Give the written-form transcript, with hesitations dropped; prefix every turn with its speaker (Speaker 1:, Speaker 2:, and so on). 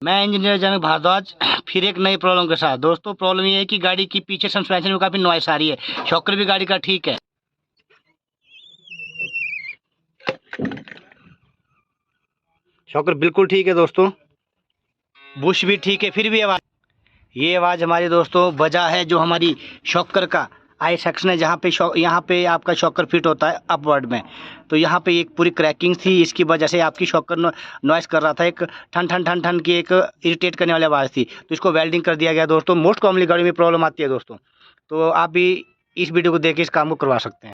Speaker 1: मैं इंजीनियर जनक भारद्वाज फिर एक नई प्रॉब्लम के साथ। दोस्तों प्रॉब्लम ये है कि गाड़ी की पीछे सस्पेंशन में काफ़ी नॉइस आ रही है। शॉकर भी गाड़ी का ठीक है, शॉकर बिल्कुल ठीक है दोस्तों, बुश भी ठीक है, फिर भी आवाज़, ये आवाज़ हमारी दोस्तों वजह है जो हमारी शॉकर का आई सेक्शन है, जहाँ पे यहाँ पे आपका शॉकर फिट होता है अपवर्ड में। तो यहाँ पे एक पूरी क्रैकिंग थी, इसकी वजह से आपकी शॉकर नॉइस कर रहा था, एक ठन ठन ठन ठन की एक इरिटेट करने वाली आवाज़ थी। तो इसको वेल्डिंग कर दिया गया दोस्तों। मोस्ट कॉमनली गाड़ी में प्रॉब्लम आती है दोस्तों, तो आप भी इस वीडियो को देख के इस काम को करवा सकते हैं।